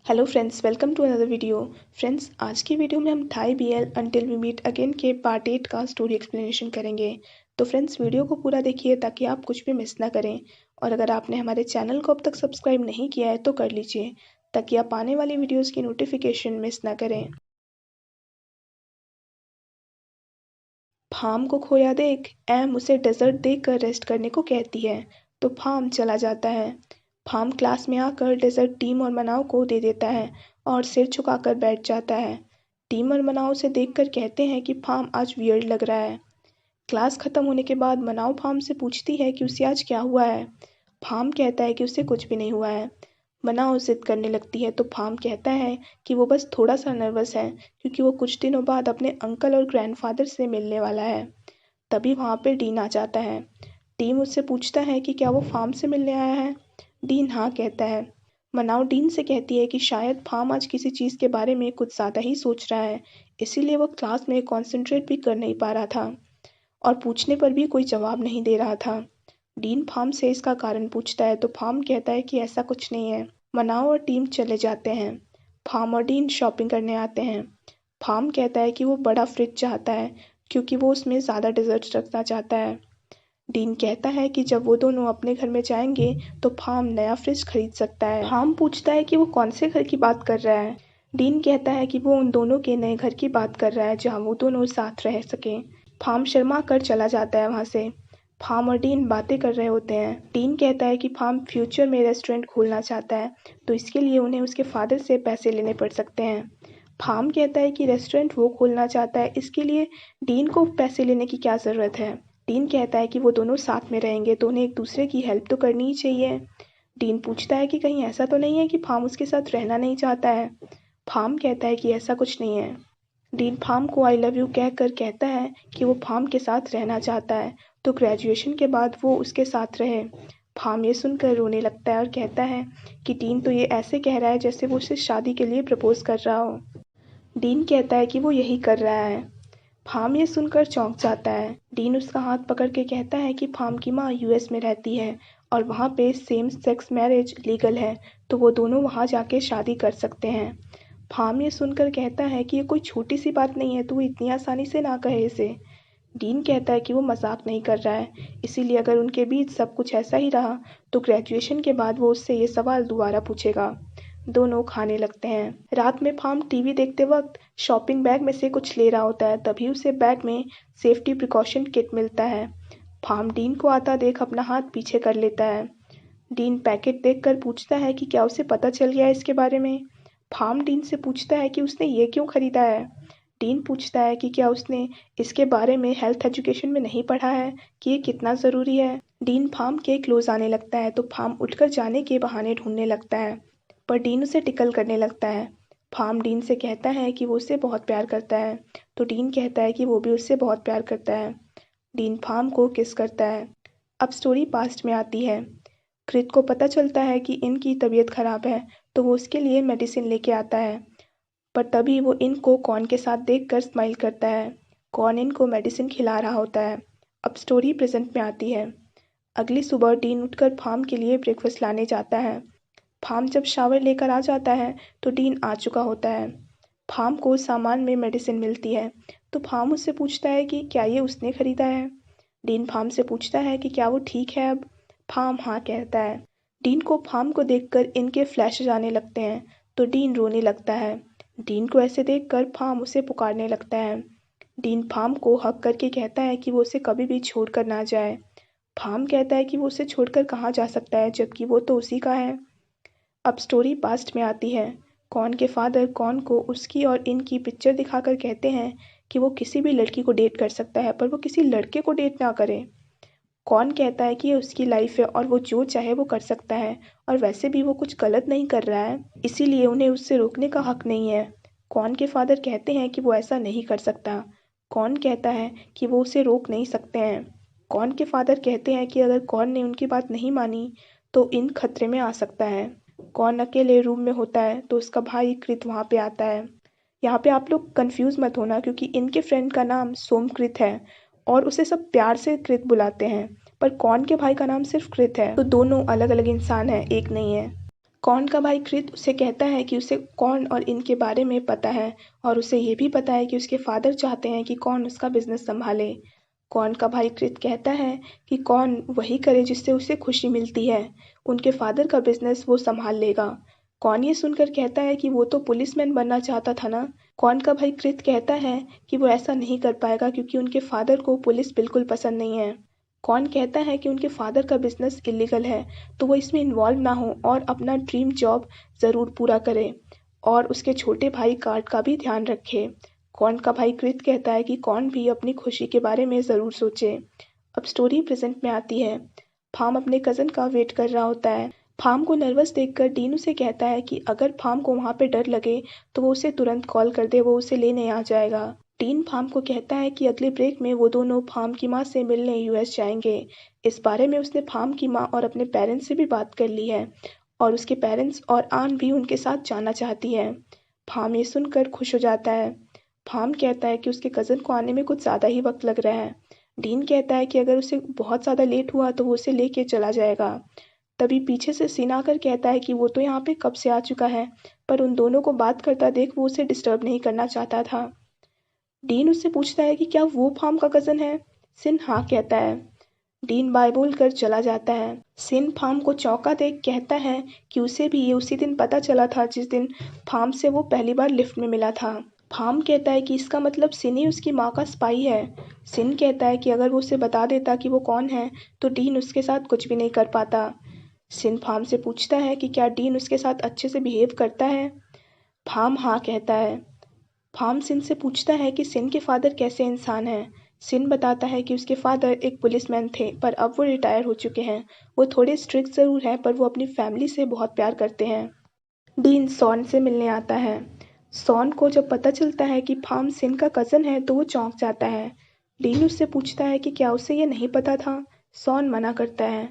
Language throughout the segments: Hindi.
Hello friends, welcome to another video. Friends, आज की वीडियो में हम Thai BL until we meet again के पार्ट 8 का स्टोरी एक्सप्लेनेशन करेंगे। तो फ्रेंड्स, वीडियो को पूरा देखिए ताकि आप कुछ भी मिस ना करें। और अगर आपने हमारे चैनल को अब तक सब्सक्राइब नहीं किया है तो कर लीजिए ताकि आप आने वाली वीडियोज़ की नोटिफिकेशन मिस ना करें। फार्म को खोया देख एम उसे डेजर्ट देखकर रेस्ट करने को कहती है तो फार्म चला जाता है। फार्म क्लास में आकर डेजर्ट टीम और मनाव को दे देता है और सिर झुकाकर बैठ जाता है। टीम और मनाव उसे देखकर कहते हैं कि फार्म आज वियर्ड लग रहा है। क्लास खत्म होने के बाद मनाव फार्म से पूछती है कि उसे आज क्या हुआ है। फार्म कहता है कि उसे कुछ भी नहीं हुआ है। मनाव जिद करने लगती है तो फार्म कहता है कि वो बस थोड़ा सा नर्वस है क्योंकि वो कुछ दिनों बाद अपने अंकल और ग्रैंडफादर से मिलने वाला है। तभी वहाँ पे डीन आ जाता है। टीम उससे पूछता है कि क्या वो फार्म से मिलने आया है। डीन हाँ कहता है। मनाव डीन से कहती है कि शायद फार्म आज किसी चीज़ के बारे में कुछ ज़्यादा ही सोच रहा है, इसीलिए वो क्लास में कॉन्सेंट्रेट भी कर नहीं पा रहा था और पूछने पर भी कोई जवाब नहीं दे रहा था। डीन फार्म से इसका कारण पूछता है तो फार्म कहता है कि ऐसा कुछ नहीं है। मनाव और टीम चले जाते हैं। फार्म और डीन शॉपिंग करने आते हैं। फार्म कहता है कि वो बड़ा फ्रिज चाहता है क्योंकि वो उसमें ज़्यादा डेजर्ट्स रखना चाहता है। डीन कहता है कि जब वो दोनों अपने घर में जाएंगे तो फार्म नया फ्रिज खरीद सकता है। फार्म पूछता है कि वो कौन से घर की बात कर रहा है। डीन कहता है कि वो उन दोनों के नए घर की बात कर रहा है जहाँ वो दोनों साथ रह सकें। फार्म शर्मा कर चला जाता है वहाँ से। फार्म और डीन बातें कर रहे होते हैं। डीन कहता है कि फार्म फ्यूचर में रेस्टोरेंट खोलना चाहता है तो इसके लिए उन्हें उसके फादर से पैसे लेने पड़ सकते हैं। फार्म कहता है कि रेस्टोरेंट वो खोलना चाहता है, इसके लिए डीन को पैसे लेने की क्या ज़रूरत है। डीन कहता है कि वो दोनों साथ में रहेंगे तो उन्हें एक दूसरे की हेल्प तो करनी ही चाहिए। डीन पूछता है कि कहीं ऐसा तो नहीं है कि फार्म उसके साथ रहना नहीं चाहता है। फार्म कहता है कि ऐसा कुछ नहीं है। डीन फार्म को आई लव यू कहकर कहता है कि वो फार्म के साथ रहना चाहता है तो ग्रेजुएशन के बाद वो उसके साथ रहे। फार्म ये सुनकर रोने लगता है और कहता है कि डीन तो ये ऐसे कह रहा है जैसे वो उसे शादी के लिए प्रपोज कर रहा हो। डीन कहता है कि वो यही कर रहा है। फार्म ये सुनकर चौंक जाता है। डीन उसका हाथ पकड़ के कहता है कि फार्म की माँ यूएस में रहती है और वहाँ पे सेम सेक्स मैरिज लीगल है तो वो दोनों वहाँ जाके शादी कर सकते हैं। फार्म ये सुनकर कहता है कि ये कोई छोटी सी बात नहीं है तो वो इतनी आसानी से ना कहे इसे। डीन कहता है कि वो मजाक नहीं कर रहा है, इसीलिए अगर उनके बीच सब कुछ ऐसा ही रहा तो ग्रेजुएशन के बाद वो उससे ये सवाल दोबारा पूछेगा। दोनों खाने लगते हैं। रात में फार्म टीवी देखते वक्त शॉपिंग बैग में से कुछ ले रहा होता है, तभी उसे बैग में सेफ्टी प्रिकॉशन किट मिलता है। फार्म डीन को आता देख अपना हाथ पीछे कर लेता है। डीन पैकेट देखकर पूछता है कि क्या उसे पता चल गया है इसके बारे में। फार्म डीन से पूछता है कि उसने ये क्यों खरीदा है। डीन पूछता है कि क्या उसने इसके बारे में हेल्थ एजुकेशन में नहीं पढ़ा है कि ये कितना ज़रूरी है। डीन फार्म के क्लोज आने लगता है तो फार्म उठकर जाने के बहाने ढूंढने लगता है पर डीन उसे टिकल करने लगता है। फार्म डीन से कहता है कि वो उससे बहुत प्यार करता है तो डीन कहता है कि वो भी उससे बहुत प्यार करता है। डीन फार्म को किस करता है। अब स्टोरी पास्ट में आती है। कृत को पता चलता है कि इनकी तबीयत खराब है तो वो उसके लिए मेडिसिन लेके आता है पर तभी वो इनको कॉर्न के साथ देखकर स्माइल करता है। कॉर्न इनको मेडिसिन खिला रहा होता है। अब स्टोरी प्रेजेंट में आती है। अगली सुबह डीन उठकर फार्म के लिए ब्रेकफास्ट लाने जाता है। फार्म जब शावर लेकर आ जाता है तो डीन आ चुका होता है। फार्म को सामान में मेडिसिन मिलती है तो फार्म उससे पूछता है कि क्या ये उसने खरीदा है। डीन फार्म से पूछता है कि क्या वो ठीक है अब। फार्म हाँ कहता है। डीन को फार्म को देखकर इनके फ्लैशेज आने लगते हैं तो डीन रोने लगता है। डीन को ऐसे देखकर फार्म उसे पुकारने लगता है। डीन फार्म को हक करके कहता है कि वो उसे कभी भी छोड़कर ना जाए। फार्म कहता है कि वो उसे छोड़कर कहाँ जा सकता है जबकि वो तो उसी का है। अब स्टोरी पास्ट में आती है। कॉर्न के फादर कॉर्न को उसकी और इनकी पिक्चर दिखाकर कहते हैं कि वो किसी भी लड़की को डेट कर सकता है पर वो किसी लड़के को डेट ना करे। कॉर्न कहता है कि ये उसकी लाइफ है और वो जो चाहे वो कर सकता है और वैसे भी वो कुछ गलत नहीं कर रहा है, इसीलिए उन्हें उससे रोकने का हक नहीं है। कॉर्न के फादर कहते हैं कि वो ऐसा नहीं कर सकता। कॉर्न कहता है कि वो उसे रोक नहीं सकते हैं। कॉर्न के फादर कहते हैं कि अगर कॉर्न ने उनकी बात नहीं मानी तो इन खतरे में आ सकता है। कॉर्न अकेले रूम में होता है तो उसका भाई कृत वहाँ पे आता है। यहाँ पे आप लोग कंफ्यूज मत होना क्योंकि इनके फ्रेंड का नाम सोमकृत है और उसे सब प्यार से कृत बुलाते हैं, पर कॉर्न के भाई का नाम सिर्फ कृत है तो दोनों अलग अलग इंसान हैं, एक नहीं है। कॉर्न का भाई कृत उसे कहता है कि उसे कॉर्न और इनके बारे में पता है और उसे ये भी पता है कि उसके फादर चाहते हैं कि कॉर्न उसका बिजनेस संभाले। कॉर्न का भाई कृत कहता है कि कॉर्न वही करे जिससे उसे खुशी मिलती है, उनके फादर का बिजनेस वो संभाल लेगा। कॉर्न ये सुनकर कहता है कि वो तो पुलिसमैन बनना चाहता था ना। कॉर्न का भाई कृत कहता है कि वो ऐसा नहीं कर पाएगा क्योंकि उनके फादर को पुलिस बिल्कुल पसंद नहीं है। कॉर्न कहता है कि उनके फादर का बिजनेस इलीगल है, तो वो इसमें इन्वॉल्व ना हो और अपना ड्रीम जॉब ज़रूर पूरा करे और उसके छोटे भाई कार्ड का भी ध्यान रखे। कॉर्न का भाई कृत कहता है कि कॉर्न भी अपनी खुशी के बारे में ज़रूर सोचे। अब स्टोरी प्रेजेंट में आती है। फार्म अपने कज़न का वेट कर रहा होता है। फार्म को नर्वस देखकर डीन उसे कहता है कि अगर फार्म को वहाँ पे डर लगे तो वो उसे तुरंत कॉल कर दे, वो उसे लेने आ जाएगा। डीन फार्म को कहता है कि अगले ब्रेक में वो दोनों फार्म की माँ से मिलने यूएस जाएंगे। इस बारे में उसने फार्म की माँ और अपने पेरेंट्स से भी बात कर ली है और उसके पेरेंट्स और आन भी उनके साथ जाना चाहती है। फार्म ये सुनकर खुश हो जाता है। फार्म कहता है कि उसके कज़न को आने में कुछ ज़्यादा ही वक्त लग रहा है। डीन कहता है कि अगर उसे बहुत ज़्यादा लेट हुआ तो वो उसे लेके चला जाएगा। तभी पीछे से सिन आकर कहता है कि वो तो यहाँ पे कब से आ चुका है, पर उन दोनों को बात करता देख वो उसे डिस्टर्ब नहीं करना चाहता था। डीन उससे पूछता है कि क्या वो फार्म का कज़न है। सिन हाँ कहता है। डीन बाय बोलकर चला जाता है। सिन फार्म को चौंका देख कहता है कि उसे भी ये उसी दिन पता चला था जिस दिन फार्म से वो पहली बार लिफ्ट में मिला था। फार्म कहता है कि इसका मतलब सिन ही उसकी माँ का स्पाई है। सिन कहता है कि अगर वो उसे बता देता कि वो कौन है तो डीन उसके साथ कुछ भी नहीं कर पाता। सिन फार्म से पूछता है कि क्या डीन उसके साथ अच्छे से बिहेव करता है। फार्म हाँ कहता है। फार्म सिन से पूछता है कि सिन के फादर कैसे इंसान हैं। सिन बताता है कि उसके फादर एक पुलिसमैन थे पर अब वो रिटायर हो चुके हैं। वो थोड़े स्ट्रिक्ट ज़रूर हैं पर वो अपनी फैमिली से बहुत प्यार करते हैं। डीन सॉन से मिलने आता है। सॉन को जब पता चलता है कि फार्म सिन का कज़न है तो वो चौंक जाता है। डीन उससे पूछता है कि क्या उसे ये नहीं पता था। सॉन मना करता है।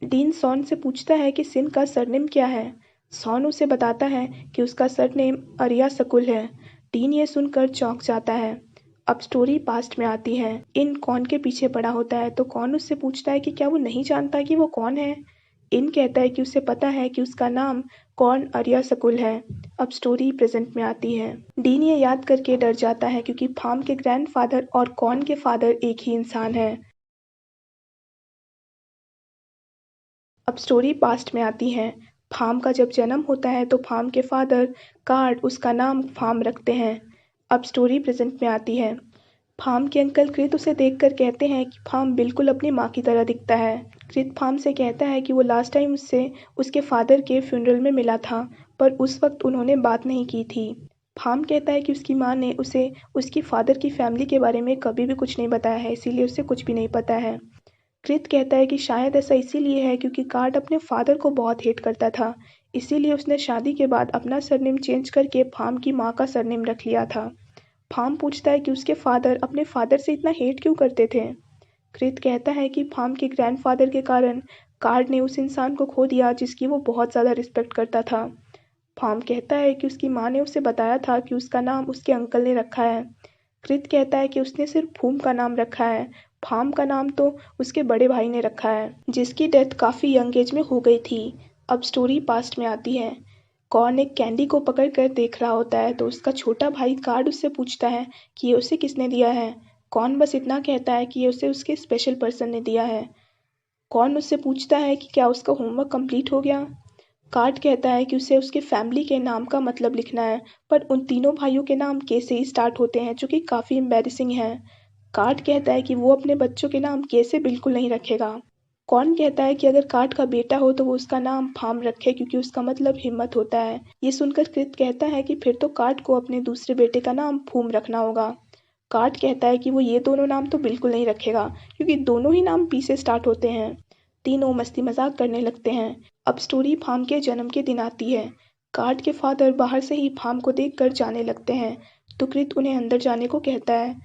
डीन सॉन से पूछता है कि सिन का सरनेम क्या है। सॉन उसे बताता है कि उसका सरनेम अरिया सकुल है। डीन ये सुनकर चौंक जाता है। अब स्टोरी पास्ट में आती है। इन कौन के पीछे पड़ा होता है तो कौन उससे पूछता है कि क्या वो नहीं जानता कि वो कौन है। इन कहता है कि उसे पता है कि उसका नाम कौन अरिया सकुल है। अब स्टोरी प्रेजेंट में आती है। डीन ये याद करके डर जाता है क्योंकि फार्म के ग्रैंडफादर और कौन के फादर एक ही इंसान है। अब स्टोरी पास्ट में आती है। फार्म का जब जन्म होता है तो फार्म के फादर कार्ड उसका नाम फार्म रखते हैं। अब स्टोरी प्रेजेंट में आती है। फार्म के अंकल कृत उसे देखकर कहते हैं कि फार्म बिल्कुल अपनी माँ की तरह दिखता है। कृत फार्म से कहता है कि वो लास्ट टाइम उससे उसके फादर के फ्यूनरल में मिला था पर उस वक्त उन्होंने बात नहीं की थी। फार्म कहता है कि उसकी माँ ने उसे उसकी फादर की फैमिली के बारे में कभी भी कुछ नहीं बताया है, इसीलिए उसे कुछ भी नहीं पता है। कृत कहता है कि शायद ऐसा इसीलिए है क्योंकि कार्ड अपने फादर को बहुत हेट करता था, इसीलिए उसने शादी के बाद अपना सरनेम चेंज करके फार्म की माँ का सरनेम रख लिया था। फार्म पूछता है कि उसके फादर अपने फादर से इतना हेट क्यों करते थे। कृत कहता है कि फार्म के ग्रैंडफादर के कारण कार्ड ने उस इंसान को खो दिया जिसकी वो बहुत ज़्यादा रिस्पेक्ट करता था। फार्म कहता है कि उसकी माँ ने उसे बताया था कि उसका नाम उसके अंकल ने रखा है। कृत कहता है कि उसने सिर्फ फूम का नाम रखा है, फार्म का नाम तो उसके बड़े भाई ने रखा है जिसकी डेथ काफ़ी यंग एज में हो गई थी। अब स्टोरी पास्ट में आती है। कॉर्न एक कैंडी को पकड़ कर देख रहा होता है तो उसका छोटा भाई कार्ड उससे पूछता है कि ये उसे किसने दिया है। कॉर्न बस इतना कहता है कि ये उसे उसके स्पेशल पर्सन ने दिया है। कॉर्न उससे पूछता है कि क्या उसका होमवर्क कंप्लीट हो गया। कार्ड कहता है कि उसे उसके फैमिली के नाम का मतलब लिखना है पर उन तीनों भाइयों के नाम के से ही स्टार्ट होते हैं जो कि काफ़ी एम्बैरेसिंग है। कार्ड कहता है कि वो अपने बच्चों के नाम के से बिल्कुल नहीं रखेगा। कौन कहता है कि अगर कार्ड का बेटा हो तो वो उसका नाम फार्म रखे क्योंकि उसका मतलब हिम्मत होता है। ये सुनकर कृत कहता है कि फिर तो कार्ड को अपने दूसरे बेटे का नाम फूम रखना होगा। कार्ड कहता है कि वो ये दोनों नाम तो बिल्कुल नहीं रखेगा क्योंकि दोनों ही नाम पी से स्टार्ट होते हैं। तीनों मस्ती मजाक करने लगते हैं। अब स्टोरी फार्म के जन्म के दिन आती है। कार्ड के फादर बाहर से ही फार्म को देखकर जाने लगते हैं तो कृत उन्हें अंदर जाने को कहता है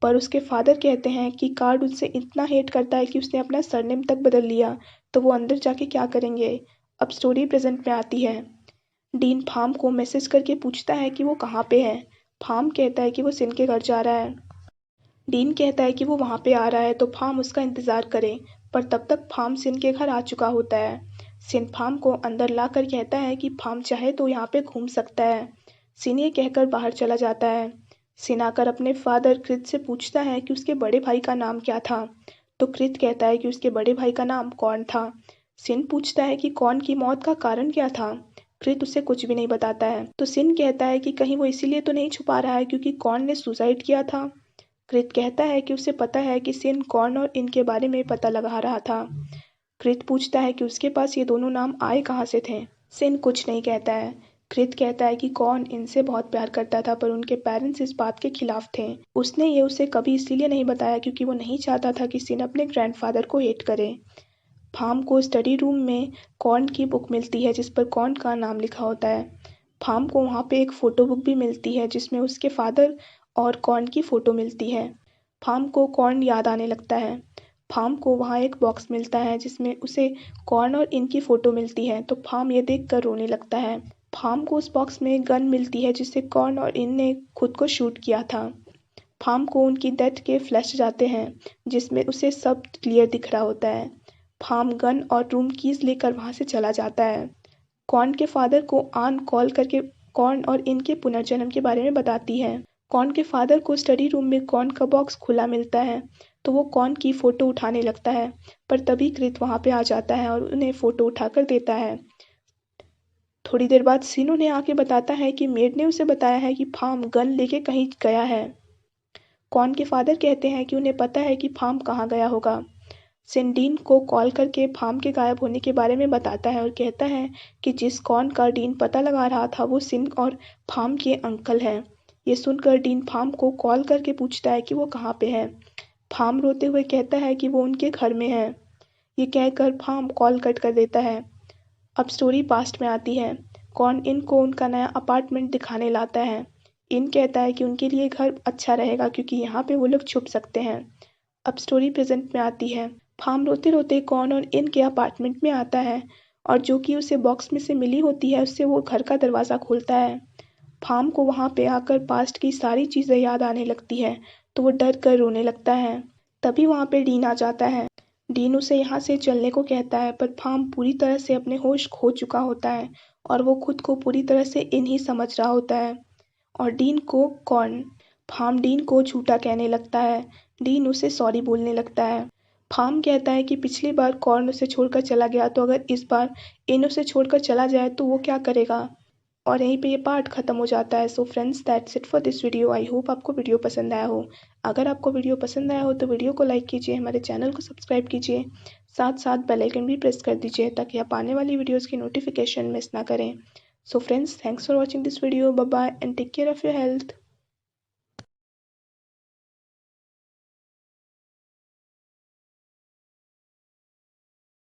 पर उसके फादर कहते हैं कि कार्ड उससे इतना हेट करता है कि उसने अपना सरनेम तक बदल लिया तो वो अंदर जाके क्या करेंगे। अब स्टोरी प्रेजेंट में आती है। डीन फार्म को मैसेज करके पूछता है कि वो कहाँ पे है। फार्म कहता है कि वो सिन के घर जा रहा है। डीन कहता है कि वो वहाँ पे आ रहा है तो फार्म उसका इंतज़ार करे पर तब तक फार्म सिन के घर आ चुका होता है। सिन फार्म को अंदर लाकर कहता है कि फार्म चाहे तो यहाँ पे घूम सकता है। सिन ये कहकर बाहर चला जाता है। सिन आकर अपने फादर कृत से पूछता है कि उसके बड़े भाई का नाम क्या था। तो कृत कहता है कि उसके बड़े भाई का नाम कॉर्न था। सिन पूछता है कि कॉर्न की मौत का कारण क्या था। कृत उसे कुछ भी नहीं बताता है। तो सिन कहता है कि कहीं वो इसीलिए तो नहीं छुपा रहा है क्योंकि कॉर्न ने सुसाइड किया था। कृत कहता है कि उसे पता है कि सिन कॉर्न और इनके बारे में पता लगा रहा था। कृत पूछता है कि उसके पास ये दोनों नाम आए कहाँ से थे। सिन कुछ नहीं कहता है। कृत कहता है कि कॉर्न इनसे बहुत प्यार करता था पर उनके पेरेंट्स इस बात के खिलाफ थे। उसने ये उसे कभी इसीलिए नहीं बताया क्योंकि वो नहीं चाहता था कि सिन अपने ग्रैंडफादर को हेट करे। फार्म को स्टडी रूम में कॉर्न की बुक मिलती है जिस पर कॉर्न का नाम लिखा होता है। फार्म को वहाँ पे एक फ़ोटो बुक भी मिलती है जिसमें उसके फादर और कॉर्न की फ़ोटो मिलती है। फार्म को कॉर्न याद आने लगता है। फार्म को वहाँ एक बॉक्स मिलता है जिसमें उसे कॉर्न और इनकी फ़ोटो मिलती है तो फार्म ये देखकर रोने लगता है। फार्म को उस बॉक्स में गन मिलती है जिससे कॉर्न और इन ने खुद को शूट किया था। फार्म को उनकी डेथ के फ्लैश जाते हैं जिसमें उसे सब क्लियर दिख रहा होता है। फार्म गन और रूम कीज लेकर वहाँ से चला जाता है। कॉर्न के फादर को आन कॉल करके कॉर्न और इनके पुनर्जन्म के बारे में बताती है। कॉर्न के फादर को स्टडी रूम में कॉर्न का बॉक्स खुला मिलता है तो वो कॉर्न की फ़ोटो उठाने लगता है पर तभी कृत वहाँ पे आ जाता है और उन्हें फ़ोटो उठाकर देता है। थोड़ी देर बाद सिन उन्हें आके बताता है कि मेड ने उसे बताया है कि फार्म गन लेके कहीं गया है। कॉर्न के फादर कहते हैं कि उन्हें पता है कि फार्म कहाँ गया होगा। सिन डीन को कॉल करके फार्म के गायब होने के बारे में बताता है और कहता है कि जिस कॉर्न का डीन पता लगा रहा था वो सिन और फार्म के अंकल हैं। ये सुनकर डीन फार्म को कॉल करके पूछता है कि वो कहाँ पे है। फार्म रोते हुए कहता है कि वो उनके घर में है। ये कहकर फार्म कॉल कट कर देता है। अब स्टोरी पास्ट में आती है। कॉर्न इनको उनका नया अपार्टमेंट दिखाने लाता है। इन कहता है कि उनके लिए घर अच्छा रहेगा क्योंकि यहाँ पे वो लोग छुप सकते हैं। अब स्टोरी प्रेजेंट में आती है। फार्म रोते रोते कॉर्न और इन के अपार्टमेंट में आता है और जो कि उसे बॉक्स में से मिली होती है उससे वो घर का दरवाज़ा खोलता है। फार्म को वहाँ पे आकर पास्ट की सारी चीज़ें याद आने लगती है तो वो डर कर रोने लगता है। तभी वहाँ पे डीन आ जाता है। डीन उसे यहाँ से चलने को कहता है पर फार्म पूरी तरह से अपने होश खो चुका होता है और वो खुद को पूरी तरह से इन ही समझ रहा होता है। और डीन को फार्म डीन को झूठा कहने लगता है। डीन उसे सॉरी बोलने लगता है। फार्म कहता है कि पिछली बार कॉर्न उसे छोड़कर चला गया तो अगर इस बार इन उसे छोड़कर चला जाए तो वो क्या करेगा। और यहीं पे ये पार्ट खत्म हो जाता है। So friends that's it for this video. I hope आपको वीडियो पसंद आया हो। अगर आपको वीडियो पसंद आया हो तो वीडियो को लाइक कीजिए, हमारे चैनल को सब्सक्राइब कीजिए, साथ साथ बेल आइकन भी प्रेस कर दीजिए ताकि आप आने वाली वीडियोज़ की नोटिफिकेशन मिस ना करें। So friends thanks for watching this video. Bye bye and take care of your health.